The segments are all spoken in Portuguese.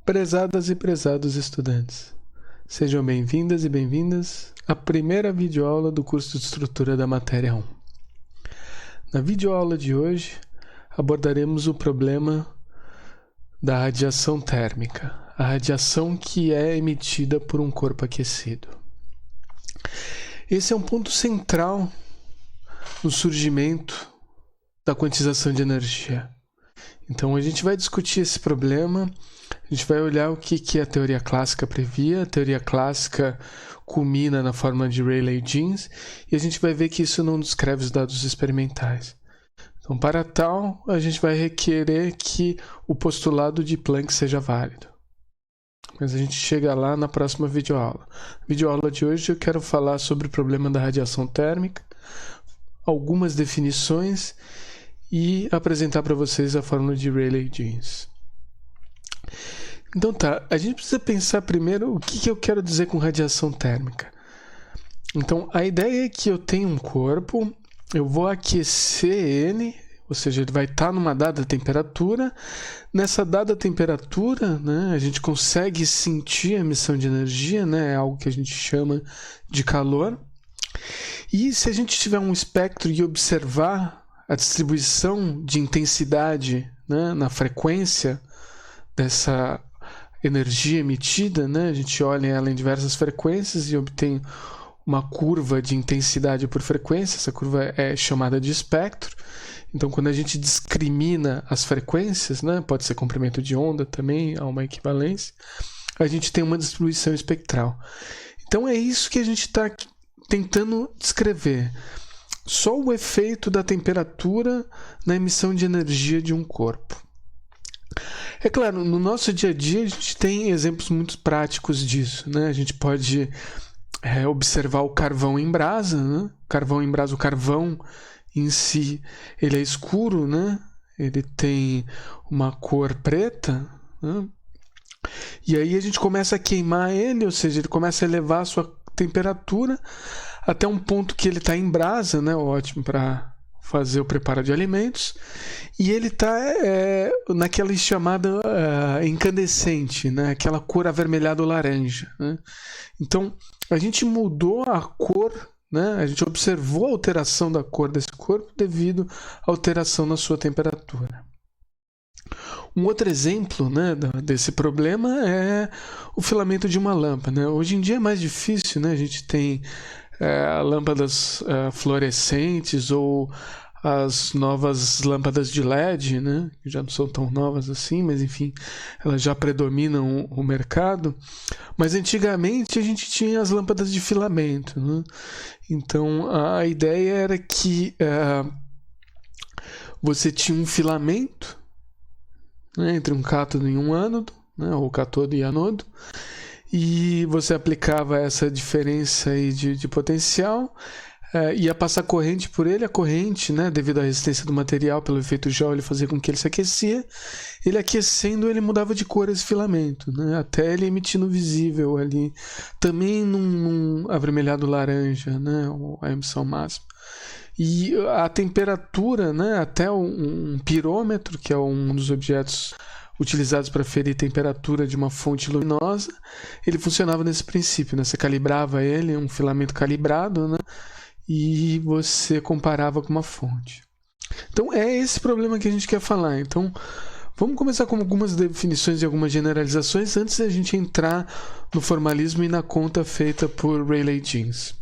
Prezadas e prezados estudantes, sejam bem-vindas e bem-vindas à primeira videoaula do curso de Estrutura da Matéria 1. Na videoaula de hoje, abordaremos o problema da radiação térmica, a radiação que é emitida por um corpo aquecido. Esse é um ponto central no surgimento da quantização de energia. Então a gente vai discutir esse problema, a gente vai olhar o que a teoria clássica previa. A teoria clássica culmina na fórmula de Rayleigh-Jeans e a gente vai ver que isso não descreve os dados experimentais. Então, para tal, a gente vai requerer que o postulado de Planck seja válido. Mas a gente chega lá na próxima videoaula. Na videoaula de hoje eu quero falar sobre o problema da radiação térmica, algumas definições e apresentar para vocês a fórmula de Rayleigh-Jeans. Então tá, a gente precisa pensar primeiro o que eu quero dizer com radiação térmica. Então a ideia é que eu tenho um corpo, eu vou aquecer ele, ou seja, ele vai estar numa dada temperatura. Nessa dada temperatura, né, a gente consegue sentir a emissão de energia, né, é algo que a gente chama de calor. E se a gente tiver um espectro e observar a distribuição de intensidade, né, na frequência dessa energia emitida, né, a gente olha ela em diversas frequências e obtém uma curva de intensidade por frequência. Essa curva é chamada de espectro. Então, quando a gente discrimina as frequências, né, pode ser comprimento de onda também, há uma equivalência, a gente tem uma distribuição espectral. Então, é isso que a gente está tentando descrever. Só o efeito da temperatura na emissão de energia de um corpo. É claro, no nosso dia a dia a gente tem exemplos muito práticos disso, né? A gente pode observar o carvão em brasa, né? O carvão em si, ele é escuro, né? Ele tem uma cor preta, né? E aí a gente começa a queimar ele, ou seja, ele começa a elevar a sua temperatura até um ponto que ele está em brasa, né? Ótimo para fazer o preparo de alimentos, e ele está naquela chamada incandescente, né? Aquela cor avermelhada ou laranja, né? Então a gente mudou a cor, né? A gente observou a alteração da cor desse corpo devido à alteração na sua temperatura. Um outro exemplo, né, desse problema é o filamento de uma lâmpada, né? Hoje em dia é mais difícil, né? A gente tem lâmpadas fluorescentes ou as novas lâmpadas de LED, né? Que já não são tão novas assim, mas enfim, elas já predominam o mercado. Mas antigamente a gente tinha as lâmpadas de filamento, né? Então a ideia era que você tinha um filamento, né, entre um cátodo e um ânodo, né, ou cátodo e anodo, e você aplicava essa diferença aí de potencial, ia passar corrente por ele. A corrente, né, devido à resistência do material, pelo efeito Joule, ele fazia com que ele se aquecia. Ele aquecendo, ele mudava de cor esse filamento, né, até ele emitindo visível ali, também num avermelhado laranja, né, a emissão máxima. E a temperatura, né, até um pirômetro, que é um dos objetos utilizados para ferir temperatura de uma fonte luminosa, ele funcionava nesse princípio, né? Você calibrava ele, um filamento calibrado, né? E você comparava com uma fonte. Então é esse problema que a gente quer falar. Então vamos começar com algumas definições e algumas generalizações antes da gente entrar no formalismo e na conta feita por Rayleigh-Jeans.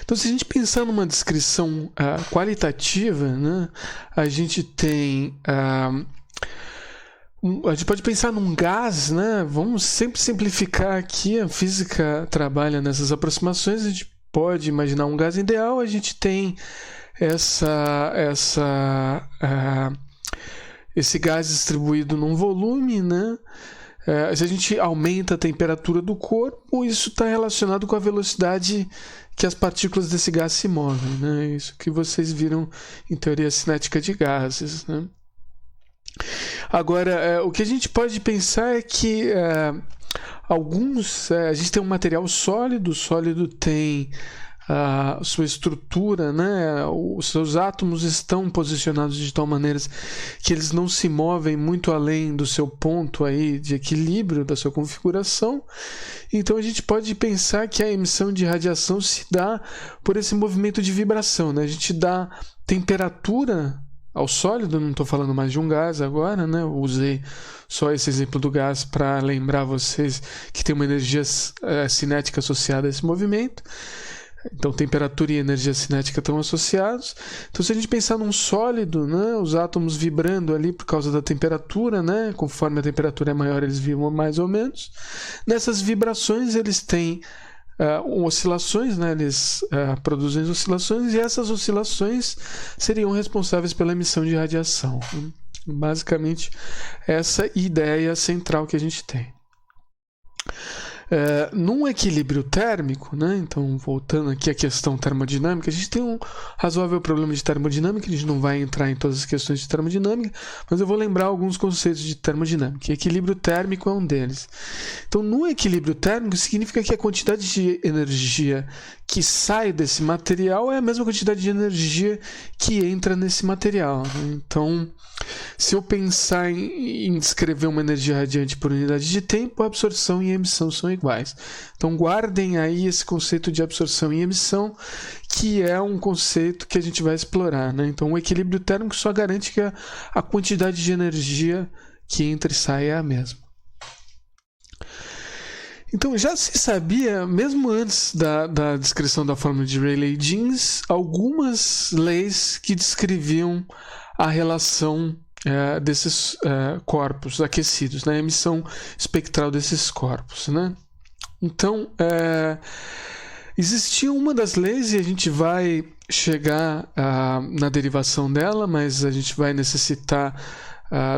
Então, se a gente pensar numa descrição qualitativa, né, a gente tem a gente pode pensar num gás, né? Vamos sempre simplificar aqui, a física trabalha nessas aproximações. A gente pode imaginar um gás ideal, a gente tem esse gás distribuído num volume, né? Se a gente aumenta a temperatura do corpo, isso está relacionado com a velocidade que as partículas desse gás se movem, né? Isso que vocês viram em teoria cinética de gases, né? Agora, o que a gente pode pensar é que a gente tem um material sólido, o sólido tem a sua estrutura, né? Os seus átomos estão posicionados de tal maneira que eles não se movem muito além do seu ponto aí de equilíbrio da sua configuração. Então a gente pode pensar que a emissão de radiação se dá por esse movimento de vibração, né? A gente dá temperatura ao sólido, não estou falando mais de um gás agora, né? Eu usei só esse exemplo do gás para lembrar vocês que tem uma energia cinética associada a esse movimento. Então, temperatura e energia cinética estão associados. Então, se a gente pensar num sólido, né, os átomos vibrando ali por causa da temperatura, né, conforme a temperatura é maior, eles vibram mais ou menos. Nessas vibrações, eles têm oscilações, né, eles produzem oscilações, e essas oscilações seriam responsáveis pela emissão de radiação. Basicamente, essa ideia central que a gente tem. Num equilíbrio térmico, né? Então, voltando aqui à questão termodinâmica, a gente tem um razoável problema de termodinâmica, a gente não vai entrar em todas as questões de termodinâmica, mas eu vou lembrar alguns conceitos de termodinâmica. Equilíbrio térmico é um deles. Então, no equilíbrio térmico, significa que a quantidade de energia que sai desse material é a mesma quantidade de energia que entra nesse material, né? Então, se eu pensar em descrever uma energia radiante por unidade de tempo, a absorção e a emissão são iguais. Então guardem aí esse conceito de absorção e emissão, que é um conceito que a gente vai explorar, né? Então o equilíbrio térmico só garante que a quantidade de energia que entra e sai é a mesma. Então já se sabia, mesmo antes da descrição da fórmula de Rayleigh-Jeans, algumas leis que descreviam a relação desses corpos aquecidos, né? A emissão espectral desses corpos, né? Então, existia uma das leis, e a gente vai chegar na derivação dela, mas a gente vai necessitar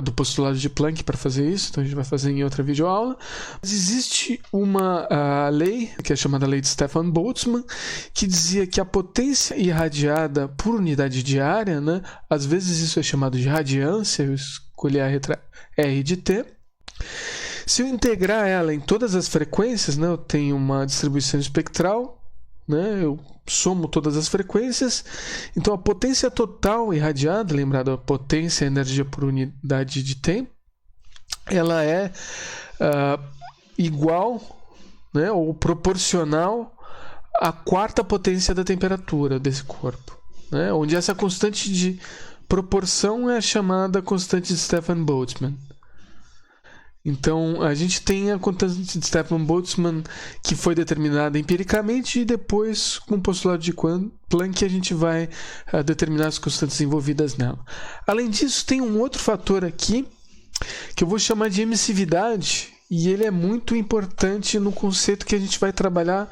do postulado de Planck para fazer isso, então a gente vai fazer em outra videoaula. Mas existe uma lei, que é chamada lei de Stefan Boltzmann, que dizia que a potência irradiada por unidade de área, né, às vezes isso é chamado de radiância, eu escolhi a letra R de T. Se eu integrar ela em todas as frequências, né, eu tenho uma distribuição espectral, né, eu somo todas as frequências, então a potência total irradiada, lembrado, a potência é energia por unidade de tempo, ela é igual, né, ou proporcional à quarta potência da temperatura desse corpo, né, onde essa constante de proporção é chamada constante de Stefan Boltzmann. Então, a gente tem a constante de Stefan Boltzmann que foi determinada empiricamente, e depois, com o postulado de Planck, a gente vai determinar as constantes envolvidas nela. Além disso, tem um outro fator aqui, que eu vou chamar de emissividade, e ele é muito importante no conceito que a gente vai trabalhar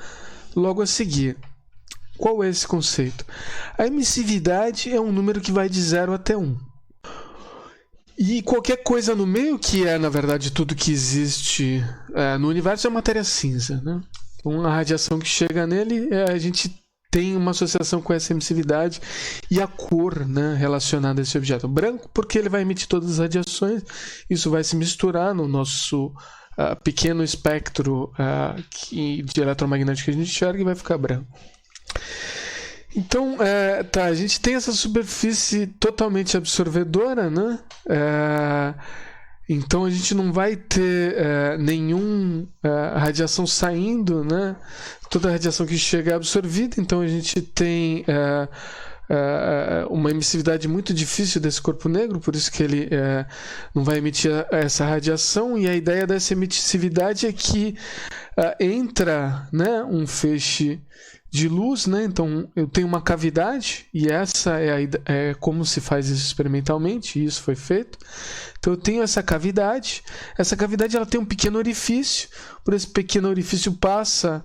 logo a seguir. Qual é esse conceito? A emissividade é um número que vai de 0 até 1. E qualquer coisa no meio, que é, na verdade, tudo que existe no universo, é matéria cinza, né? Então, a radiação que chega nele, a gente tem uma associação com essa emissividade e a cor, né, relacionada a esse objeto. Branco, porque ele vai emitir todas as radiações, isso vai se misturar no nosso pequeno espectro de eletromagnético que a gente enxerga e vai ficar branco. Então, a gente tem essa superfície totalmente absorvedora, né? Então a gente não vai ter nenhum radiação saindo, né? Toda a radiação que chega é absorvida, então a gente tem uma emissividade muito difícil desse corpo negro, por isso que ele não vai emitir essa radiação, e a ideia dessa emissividade é que entra, né, um feixe de luz, né? Então eu tenho uma cavidade, e essa é como se faz isso experimentalmente, e isso foi feito. Então eu tenho essa cavidade ela tem um pequeno orifício, por esse pequeno orifício passa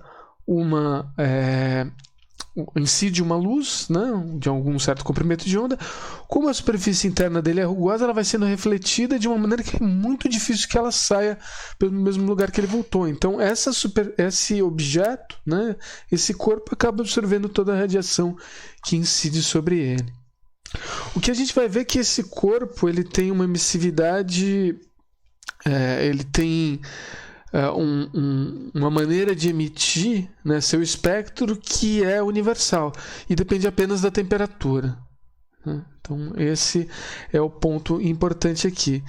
incide uma luz, né, de algum certo comprimento de onda. Como a superfície interna dele é rugosa, ela vai sendo refletida de uma maneira que é muito difícil que ela saia pelo mesmo lugar que ele voltou. Então esse objeto, né, esse corpo, acaba absorvendo toda a radiação que incide sobre ele. O que a gente vai ver é que esse corpo ele tem uma emissividade, ele tem uma maneira de emitir, né, seu espectro que é universal e depende apenas da temperatura. Então, esse é o ponto importante aqui.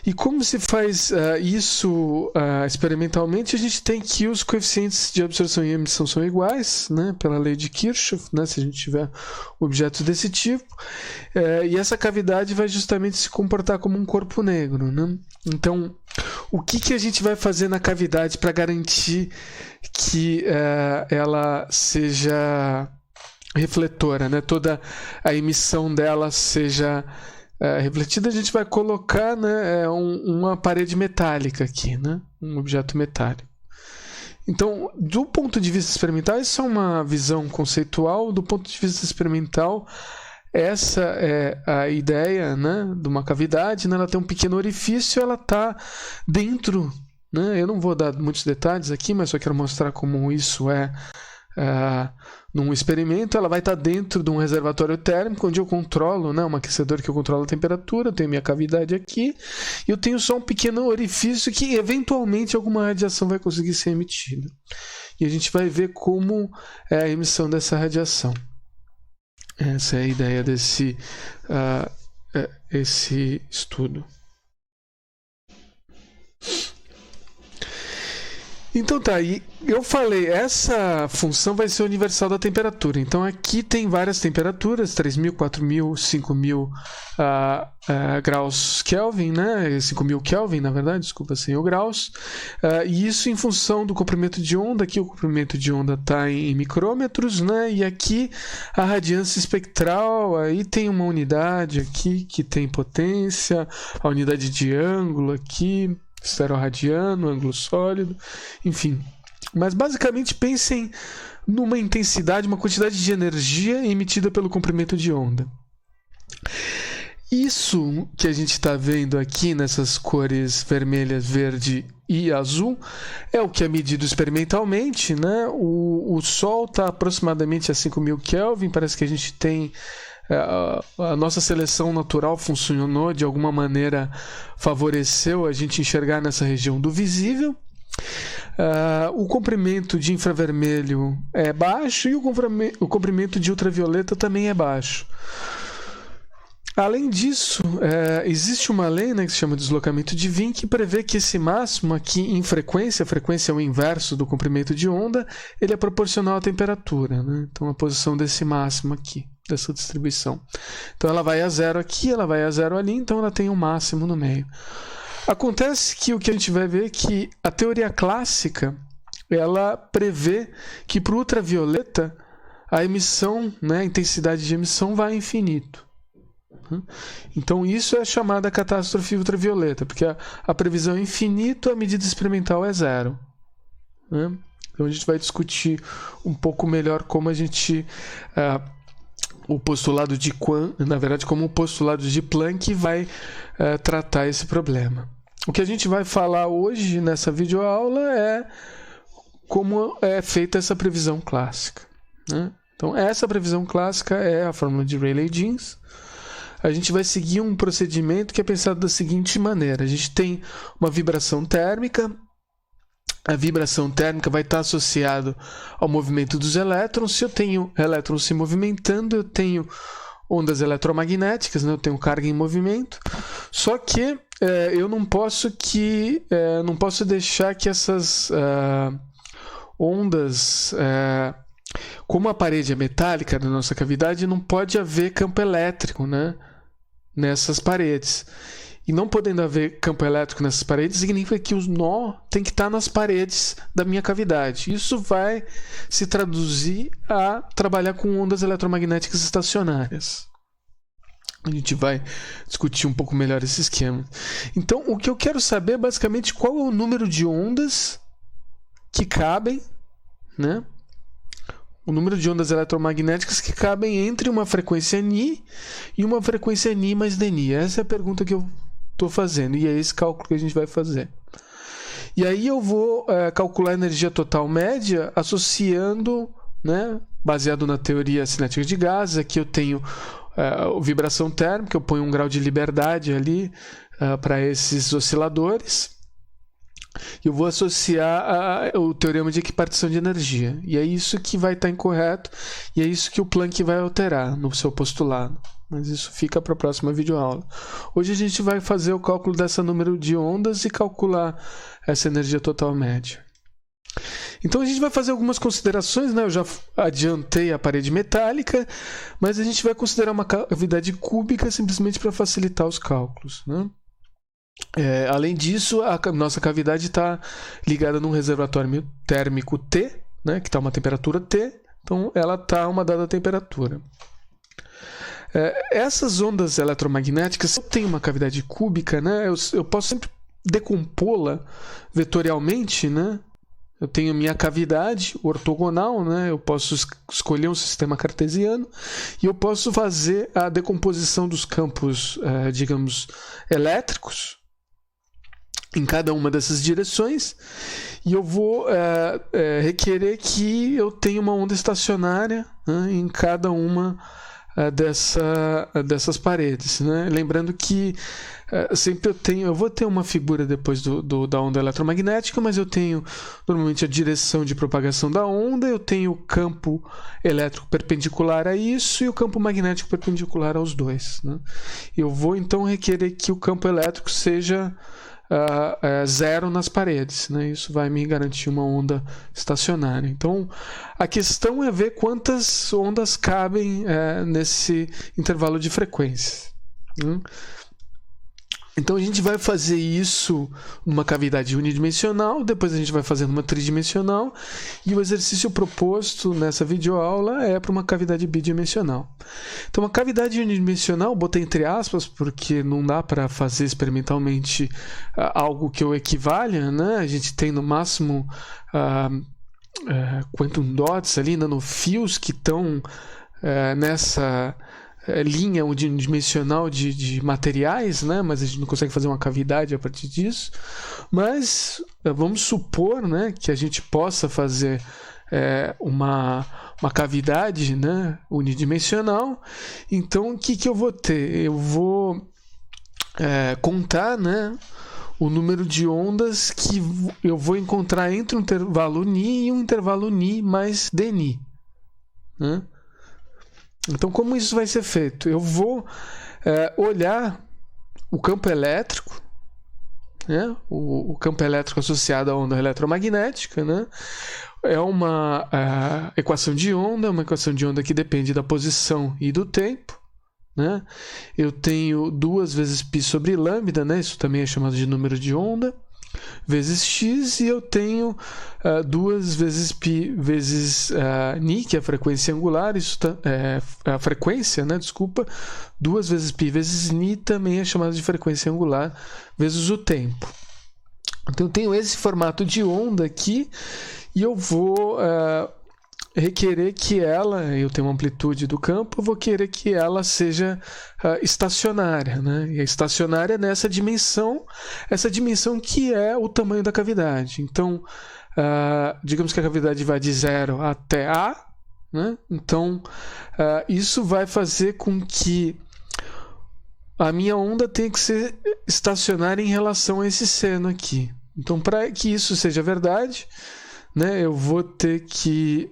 E como se faz isso experimentalmente? A gente tem que os coeficientes de absorção e emissão são iguais, né, pela lei de Kirchhoff, né, se a gente tiver objetos desse tipo. E essa cavidade vai justamente se comportar como um corpo negro, né? Então, o que a gente vai fazer na cavidade para garantir que ela seja refletora, né? Toda a emissão dela seja refletida? A gente vai colocar, né, uma parede metálica aqui, né? Um objeto metálico. Então, do ponto de vista experimental, isso é uma visão conceitual. Do ponto de vista experimental, essa é a ideia, né, de uma cavidade, né? Ela tem um pequeno orifício, ela está dentro, né? Eu não vou dar muitos detalhes aqui, mas só quero mostrar como isso é num experimento. Ela vai estar dentro de um reservatório térmico, onde eu controlo, né, um aquecedor que eu controlo a temperatura, eu tenho minha cavidade aqui, e eu tenho só um pequeno orifício que eventualmente alguma radiação vai conseguir ser emitida. E a gente vai ver como é a emissão dessa radiação. Essa é a ideia desse esse estudo. Então tá, e eu falei, essa função vai ser universal da temperatura. Então aqui tem várias temperaturas, 3.000, 4.000, 5.000 graus Kelvin, né? 5.000 Kelvin, na verdade, desculpa, 100 graus. E isso em função do comprimento de onda. Aqui o comprimento de onda está em micrômetros, né? E aqui a radiância espectral, aí tem uma unidade aqui que tem potência, a unidade de ângulo aqui, esteroradiano, ângulo sólido, enfim. Mas basicamente pensem numa intensidade, uma quantidade de energia emitida pelo comprimento de onda. Isso que a gente está vendo aqui nessas cores vermelha, verde e azul é o que é medido experimentalmente, né? O Sol está aproximadamente a 5.000 Kelvin, parece que a gente tem a nossa seleção natural funcionou de alguma maneira, favoreceu a gente enxergar nessa região do visível. O comprimento de infravermelho é baixo e o comprimento de ultravioleta também é baixo. Além disso, existe uma lei, né, que se chama deslocamento de Wien, que prevê que esse máximo aqui em frequência, a frequência é o inverso do comprimento de onda, ele é proporcional à temperatura, né? Então a posição desse máximo aqui, dessa distribuição. Então ela vai a zero aqui, ela vai a zero ali, então ela tem um máximo no meio. Acontece que o que a gente vai ver é que a teoria clássica, ela prevê que para o ultravioleta a emissão, né, a intensidade de emissão vai a infinito. Então isso é chamada catástrofe ultravioleta, porque a previsão é infinito, a medida experimental é zero, né? Então a gente vai discutir um pouco melhor como a gente o postulado de na verdade, como o postulado de Planck vai tratar esse problema. O que a gente vai falar hoje nessa videoaula é como é feita essa previsão clássica, né? Então essa previsão clássica é a fórmula de Rayleigh-Jeans. A gente vai seguir um procedimento que é pensado da seguinte maneira: a gente tem uma vibração térmica, a vibração térmica vai estar associada ao movimento dos elétrons. Se eu tenho elétrons se movimentando, eu tenho ondas eletromagnéticas, né? Eu tenho carga em movimento. Só que eu não posso deixar que essas ondas, como a parede é metálica da nossa cavidade, não pode haver campo elétrico, né, nessas paredes. E não podendo haver campo elétrico nessas paredes, significa que o nó tem que estar nas paredes da minha cavidade. Isso vai se traduzir a trabalhar com ondas eletromagnéticas estacionárias. A gente vai discutir um pouco melhor esse esquema. Então, o que eu quero saber é basicamente qual é o número de ondas que cabem, né? O número de ondas eletromagnéticas que cabem entre uma frequência Ni e uma frequência Ni mais Dni. Essa é a pergunta que eu estou fazendo, e é esse cálculo que a gente vai fazer. E aí eu vou calcular a energia total média associando, né, baseado na teoria cinética de gases. Aqui eu tenho vibração térmica, eu ponho um grau de liberdade ali para esses osciladores. eu vou associar o teorema de equipartição de energia. E é isso que vai estar incorreto, e é isso que o Planck vai alterar no seu postulado. Mas isso fica para a próxima videoaula. Hoje a gente vai fazer o cálculo dessa número de ondas e calcular essa energia total média. Então a gente vai fazer algumas considerações, né? Eu já adiantei a parede metálica, mas a gente vai considerar uma cavidade cúbica simplesmente para facilitar os cálculos, né? Além disso, a nossa cavidade está ligada num reservatório térmico T, né? Que está uma temperatura T, então ela está a uma dada temperatura. Essas ondas eletromagnéticas, se eu tenho uma cavidade cúbica, né? Eu posso sempre decompô-la vetorialmente, né? Eu tenho minha cavidade ortogonal, né? Eu posso escolher um sistema cartesiano e eu posso fazer a decomposição dos campos, digamos, elétricos em cada uma dessas direções, e eu vou requerer que eu tenha uma onda estacionária, né, em cada uma dessas paredes, né? Lembrando que sempre eu vou ter uma figura depois da onda eletromagnética, mas eu tenho normalmente a direção de propagação da onda, eu tenho o campo elétrico perpendicular a isso e o campo magnético perpendicular aos dois, né? Eu vou então requerer que o campo elétrico seja zero nas paredes, né? Isso vai me garantir uma onda estacionária. Então, a questão é ver quantas ondas cabem nesse intervalo de frequências, né? Então, a gente vai fazer isso numa cavidade unidimensional, depois a gente vai fazer numa tridimensional, e o exercício proposto nessa videoaula é para uma cavidade bidimensional. Então, uma cavidade unidimensional, botei entre aspas, porque não dá para fazer experimentalmente algo que eu equivalha, né? A gente tem no máximo quantum dots ali, nanofios, que estão nessa linha unidimensional de materiais, né? Mas a gente não consegue fazer uma cavidade a partir disso. Mas vamos supor, né, que a gente possa fazer uma cavidade, né, unidimensional. Então, o que eu vou ter? Eu vou contar, né, o número de ondas que eu vou encontrar entre um intervalo Ni e um intervalo Ni mais Dni, né? Então, como isso vai ser feito? Eu vou olhar o campo elétrico, né? O campo elétrico associado à onda eletromagnética, né? É uma equação de onda, uma equação de onda que depende da posição e do tempo, né? Eu tenho 2 vezes π sobre lambda, né? Isso também é chamado de número de onda, vezes x, e eu tenho 2 vezes π vezes Ni, que é a frequência angular, isso a frequência, né? Desculpa, 2 vezes π vezes Ni também é chamado de frequência angular, vezes o tempo. Então eu tenho esse formato de onda aqui, e eu vou requerer que eu tenho uma amplitude do campo, eu vou querer que ela seja estacionária, né? E a estacionária nessa dimensão, essa dimensão que é o tamanho da cavidade. Então, digamos que a cavidade vai de 0 até A, né? Então, isso vai fazer com que a minha onda tenha que ser estacionária em relação a esse seno aqui. Então, para que isso seja verdade, né, eu vou ter que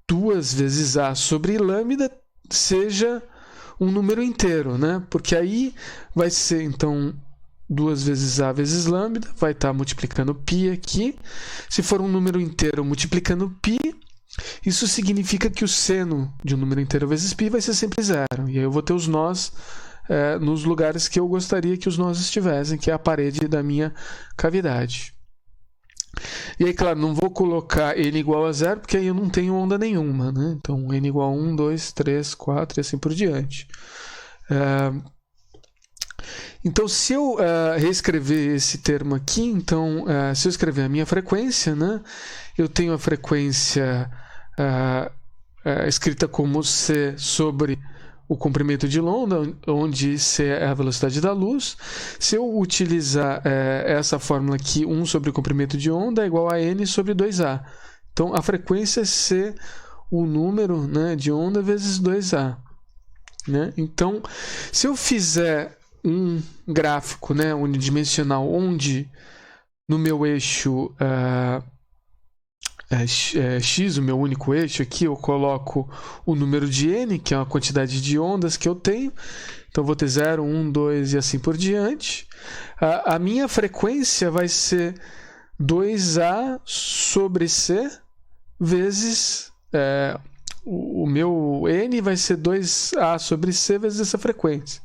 2 vezes A sobre lambda seja um número inteiro, né? Porque aí vai ser, então, 2 vezes A vezes lambda, vai estar multiplicando π aqui. Se for um número inteiro multiplicando π, isso significa que o seno de um número inteiro vezes π vai ser sempre 0. E aí eu vou ter os nós nos lugares que eu gostaria que os nós estivessem, que é a parede da minha cavidade. E aí, claro, não vou colocar n igual a 0, porque aí eu não tenho onda nenhuma, né? Então, n igual a 1, 2, 3, 4 e assim por diante. Então, se eu reescrever esse termo aqui, então, se eu escrever a minha frequência, né? Eu tenho a frequência escrita como C sobre o comprimento de onda, onde C é a velocidade da luz. Se eu utilizar essa fórmula aqui, 1 sobre o comprimento de onda é igual a n sobre 2A. Então, a frequência é C, o número, né, de onda vezes 2A. Né? Então, se eu fizer um gráfico, né, unidimensional, onde no meu eixo x, o meu único eixo aqui, eu coloco o número de n, que é a quantidade de ondas que eu tenho. Então, eu vou ter 0, 1, 2 e assim por diante. A minha frequência vai ser 2A sobre C vezes... o meu n vai ser 2A sobre C vezes essa frequência.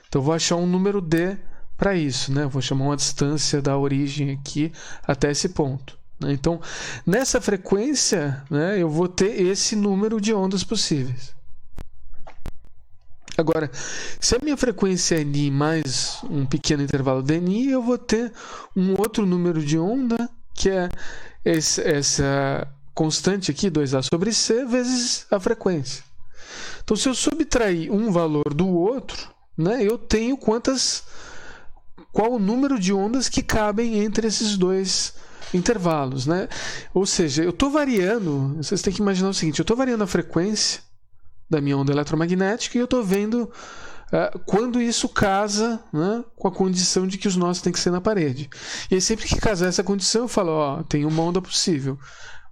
Então, eu vou achar um número D para isso, né? Eu vou chamar uma distância da origem aqui até esse ponto. Então, nessa frequência, né, eu vou ter esse número de ondas possíveis. Agora, se a minha frequência é Ni mais um pequeno intervalo de Ni, eu vou ter um outro número de onda, que é essa constante aqui, 2A sobre C, vezes a frequência. Então, se eu subtrair um valor do outro, né, eu tenho qual o número de ondas que cabem entre esses dois intervalos, né? Ou seja, eu estou variando, vocês têm que imaginar o seguinte, eu estou variando a frequência da minha onda eletromagnética e eu estou vendo quando isso casa, né, com a condição de que os nós têm que ser na parede. E aí, sempre que casar essa condição, eu falo, tem uma onda possível.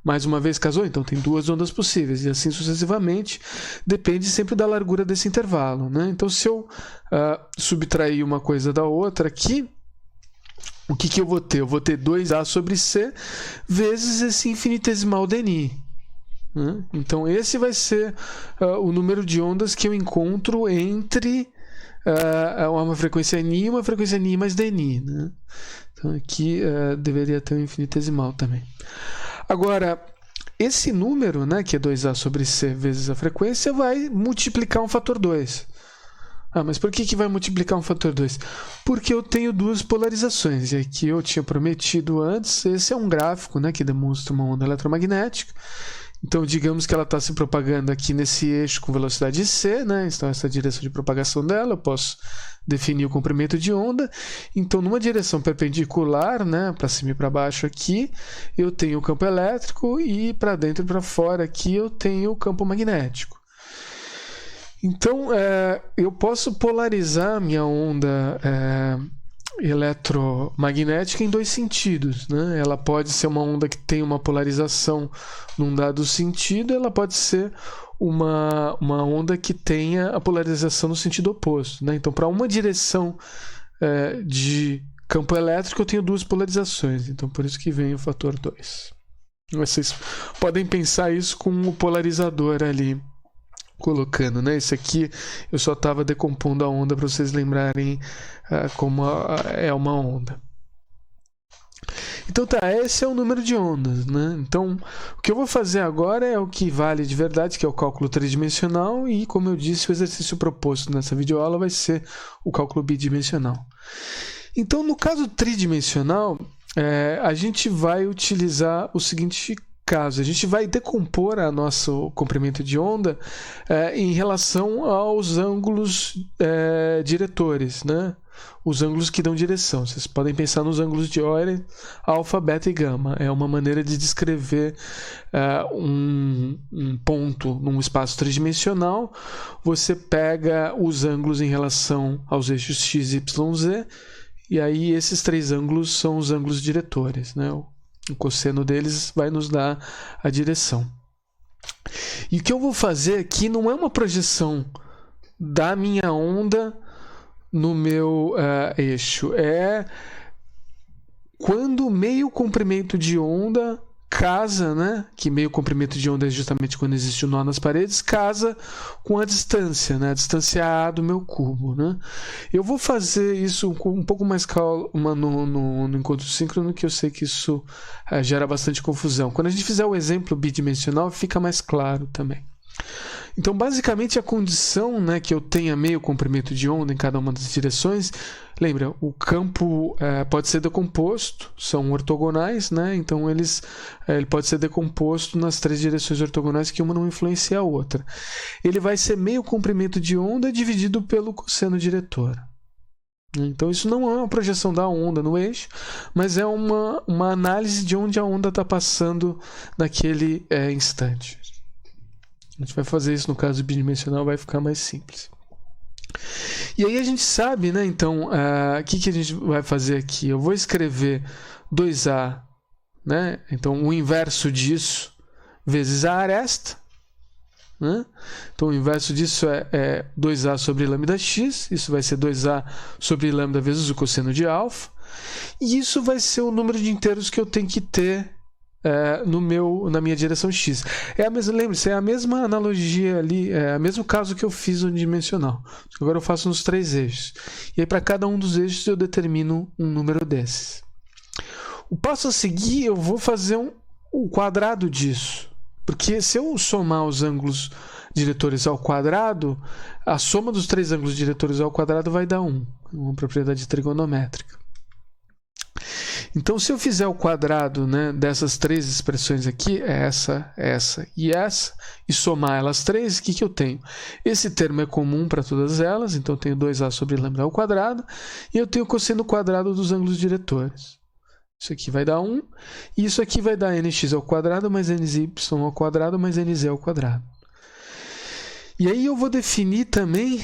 Mais uma vez casou, então tem duas ondas possíveis, e assim sucessivamente, depende sempre da largura desse intervalo, né? Então, se eu subtrair uma coisa da outra aqui, o que eu vou ter? Eu vou ter 2A sobre C vezes esse infinitesimal de Ni. Né? Então, esse vai ser o número de ondas que eu encontro entre uma frequência Ni e uma frequência Ni mais Dni. Né? Então, aqui deveria ter um infinitesimal também. Agora, esse número, né, que é 2A sobre C vezes a frequência, vai multiplicar um fator 2. Mas por que vai multiplicar um fator 2? Porque eu tenho duas polarizações. E aqui eu tinha prometido antes, esse é um gráfico, né, que demonstra uma onda eletromagnética. Então, digamos que ela está se propagando aqui nesse eixo com velocidade c, né? Então, essa é a direção de propagação dela. Eu posso definir o comprimento de onda. Então, numa direção perpendicular, né, para cima e para baixo aqui, eu tenho o campo elétrico e para dentro e para fora aqui eu tenho o campo magnético. Então, eu posso polarizar minha onda eletromagnética em dois sentidos, né? Ela pode ser uma onda que tem uma polarização num dado sentido, ela pode ser uma onda que tenha a polarização no sentido oposto, né? Então, para uma direção de campo elétrico, eu tenho duas polarizações. Então, por isso que vem o fator 2. Vocês podem pensar isso com o polarizador ali colocando, né? Esse aqui eu só estava decompondo a onda para vocês lembrarem como é uma onda. Então esse é o número de ondas, né? Então o que eu vou fazer agora é o que vale de verdade, que é o cálculo tridimensional, e como eu disse, o exercício proposto nessa videoaula vai ser o cálculo bidimensional. Então, no caso tridimensional, a gente vai utilizar o seguinte caso: a gente vai decompor o nosso comprimento de onda em relação aos ângulos diretores, né? Os ângulos que dão direção. Vocês podem pensar nos ângulos de Euler, alfa, beta e gama. É uma maneira de descrever um ponto num espaço tridimensional. Você pega os ângulos em relação aos eixos x, y, z, e aí esses três ângulos são os ângulos diretores, né? O cosseno deles vai nos dar a direção. E o que eu vou fazer aqui não é uma projeção da minha onda no meu eixo. É quando o meio comprimento de onda casa, né? Que meio comprimento de onda é justamente quando existe o nó nas paredes, casa com a distância, né? A distância A do meu cubo, né? Eu vou fazer isso com um pouco mais calma no encontro síncrono, que eu sei que isso gera bastante confusão. Quando a gente fizer o exemplo bidimensional, fica mais claro também. Então, basicamente, a condição, né, que eu tenha meio comprimento de onda em cada uma das direções, lembra, o campo pode ser decomposto, são ortogonais, né? Então ele pode ser decomposto nas três direções ortogonais, que uma não influencia a outra. Ele vai ser meio comprimento de onda dividido pelo cosseno diretor. Então isso não é uma projeção da onda no eixo, mas é uma análise de onde a onda está passando naquele instante. A gente vai fazer isso no caso bidimensional, vai ficar mais simples. E aí a gente sabe, né? Então, o que a gente vai fazer aqui? Eu vou escrever 2A, né? Então, o inverso disso vezes a aresta, né? Então, o inverso disso é 2A sobre lambda x. Isso vai ser 2A sobre lambda vezes o cosseno de alfa. E isso vai ser o número de inteiros que eu tenho que ter na minha direção x. Lembre-se, é a mesma analogia ali, é o mesmo caso que eu fiz no dimensional. Agora eu faço nos 3 eixos. E aí, para cada um dos eixos, eu determino um número desses. O passo a seguir, eu vou fazer o quadrado disso. Porque se eu somar os ângulos diretores ao quadrado, a soma dos 3 ângulos diretores ao quadrado vai dar 1. Uma propriedade trigonométrica. Então, se eu fizer o quadrado, né, dessas 3 expressões aqui, essa e somar elas 3, o que eu tenho? Esse termo é comum para todas elas, então eu tenho 2A sobre lambda ao quadrado, e eu tenho o cosseno quadrado dos ângulos diretores. Isso aqui vai dar 1, e isso aqui vai dar nx ao quadrado mais nzy ao quadrado mais nz ao quadrado. E aí eu vou definir também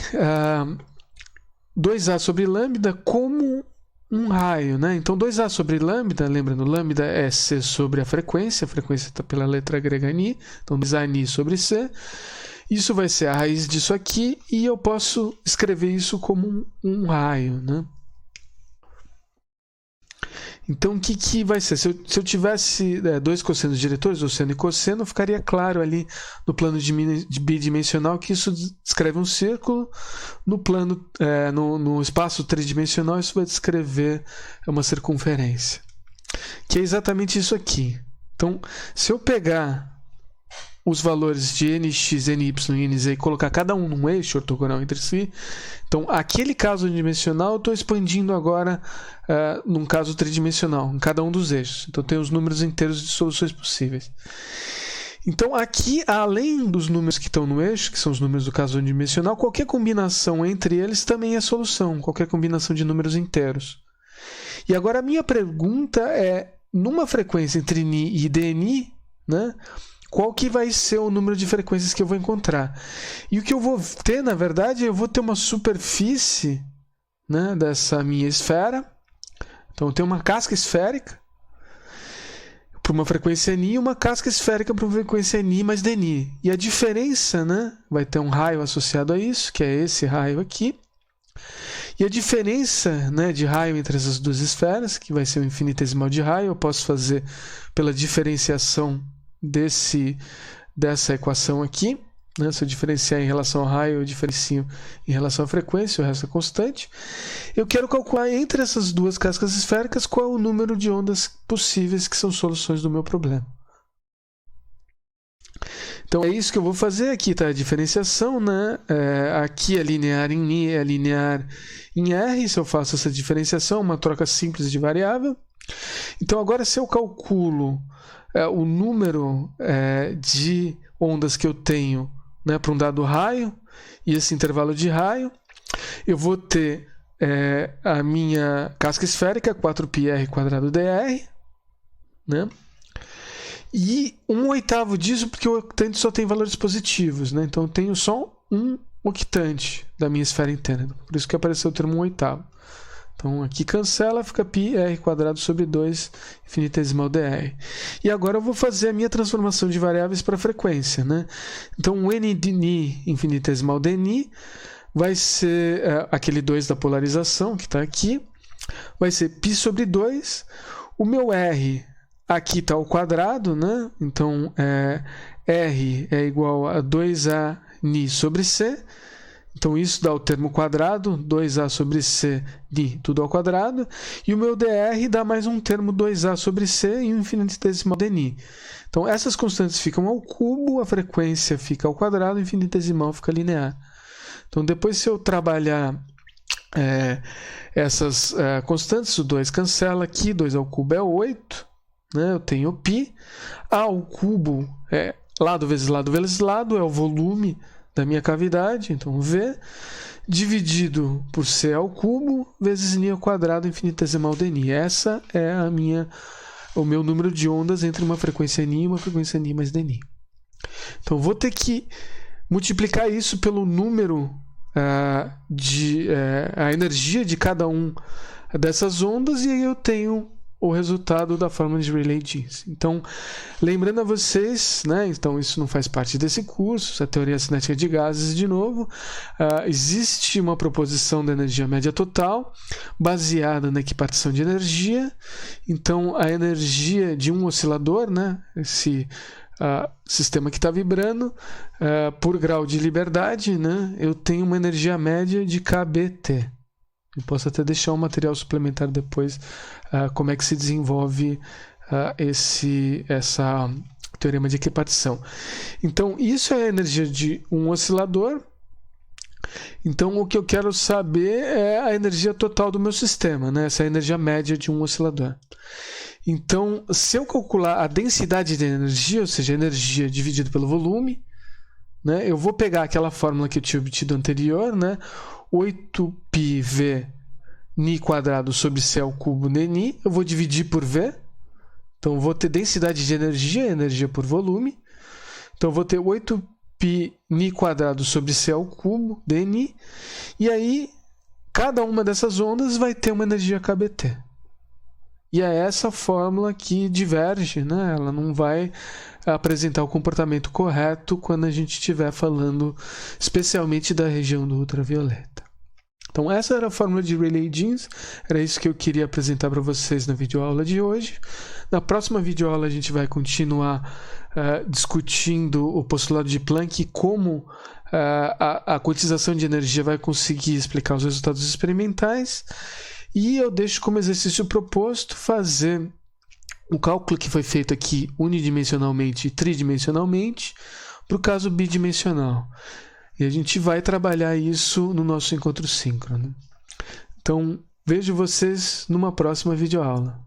2A sobre lambda como um raio, né? Então, 2A sobre lambda, lembrando, lambda é c sobre a frequência está pela letra grega ni, então 2A ni sobre c. Isso vai ser a raiz disso aqui, e eu posso escrever isso como um raio, né? Então, o que vai ser? Se eu tivesse 2 cossenos diretores, o seno e cosseno, ficaria claro ali no plano bidimensional que isso descreve um círculo. No plano, no espaço tridimensional, isso vai descrever uma circunferência. Que é exatamente isso aqui. Então, se eu pegar os valores de nx, ny e nz e colocar cada um num eixo ortogonal entre si, então, aquele caso unidimensional eu estou expandindo agora num caso tridimensional, em cada um dos eixos. Então, tem os números inteiros de soluções possíveis. Então, aqui, além dos números que estão no eixo, que são os números do caso unidimensional, qualquer combinação entre eles também é solução, qualquer combinação de números inteiros. E agora a minha pergunta é, numa frequência entre ni e dni, né, qual que vai ser o número de frequências que eu vou encontrar? E o que eu vou ter, na verdade, eu vou ter uma superfície, né, dessa minha esfera. Então, eu tenho uma casca esférica para uma frequência ni e uma casca esférica para uma frequência ni mais dni. E a diferença, né, vai ter um raio associado a isso, que é esse raio aqui. E a diferença, né, de raio entre essas duas esferas, que vai ser o infinitesimal de raio, eu posso fazer pela diferenciação dessa equação aqui, né? Se eu diferenciar em relação ao raio, eu diferencio em relação à frequência, o resto é constante. Eu quero calcular entre essas duas cascas esféricas qual é o número de ondas possíveis que são soluções do meu problema. Então, é isso que eu vou fazer. Aqui está a diferenciação, né? Aqui é linear em ni, é linear em r. Se eu faço essa diferenciação, uma troca simples de variável. Então, agora, se eu calculo o número de ondas que eu tenho, né, para um dado raio, e esse intervalo de raio, eu vou ter a minha casca esférica, 4πr² dr, né? E 1/8 disso, porque o octante só tem valores positivos, né? Então eu tenho só um octante da minha esfera inteira. Por isso que apareceu o termo 1/8. Então aqui cancela, fica πr² sobre 2 infinitesimal dr. E agora eu vou fazer a minha transformação de variáveis para frequência, né? Então o n de ni infinitesimal dni vai ser aquele 2 da polarização, que está aqui, vai ser π sobre 2. O meu r aqui está ao quadrado, né? Então r é igual a 2a ni sobre c. Então, isso dá o termo quadrado, 2a sobre c de tudo ao quadrado. E o meu dr dá mais um termo 2a sobre c e um infinitesimal dni. Então, essas constantes ficam ao cubo, a frequência fica ao quadrado, o infinitesimal fica linear. Então, depois, se eu trabalhar essas constantes, o 2 cancela aqui, 2 ao cubo é 8. Né? Eu tenho π. A ao cubo é lado vezes lado é o volume da minha cavidade, então V, dividido por C ao cubo, vezes ni ao quadrado infinitesimal dni. Essa é o meu número de ondas entre uma frequência ni e uma frequência ni mais dni. Então, vou ter que multiplicar isso pelo número a energia de cada um dessas ondas, e aí eu tenho o resultado da fórmula de Rayleigh-Jeans. Então, lembrando a vocês, né, então isso não faz parte desse curso, a teoria cinética de gases, de novo, existe uma proposição da energia média total baseada na equipartição de energia. Então, a energia de um oscilador, né, esse sistema que está vibrando, por grau de liberdade, né, eu tenho uma energia média de kBt. Eu posso até deixar um material suplementar depois, como é que se desenvolve essa teorema de equipartição. Então, isso é a energia de um oscilador. Então, o que eu quero saber é a energia total do meu sistema, né? Essa é a energia média de um oscilador. Então, se eu calcular a densidade de energia, ou seja, a energia dividida pelo volume, né, eu vou pegar aquela fórmula que eu tinha obtido anterior, né, 8πv ni quadrado sobre c ao cubo dni, eu vou dividir por v, então eu vou ter densidade de energia, energia por volume, então eu vou ter 8π ni quadrado sobre c ao cubo dni, e aí cada uma dessas ondas vai ter uma energia kBt. E é essa fórmula que diverge, né? Ela não vai apresentar o comportamento correto quando a gente estiver falando especialmente da região do ultravioleta. Então, essa era a fórmula de Rayleigh-Jeans, era isso que eu queria apresentar para vocês na videoaula de hoje. Na próxima videoaula a gente vai continuar discutindo o postulado de Planck e como a quantização de energia vai conseguir explicar os resultados experimentais. E eu deixo como exercício proposto fazer o cálculo que foi feito aqui unidimensionalmente e tridimensionalmente para o caso bidimensional. E a gente vai trabalhar isso no nosso encontro síncrono. Então, vejo vocês numa próxima videoaula.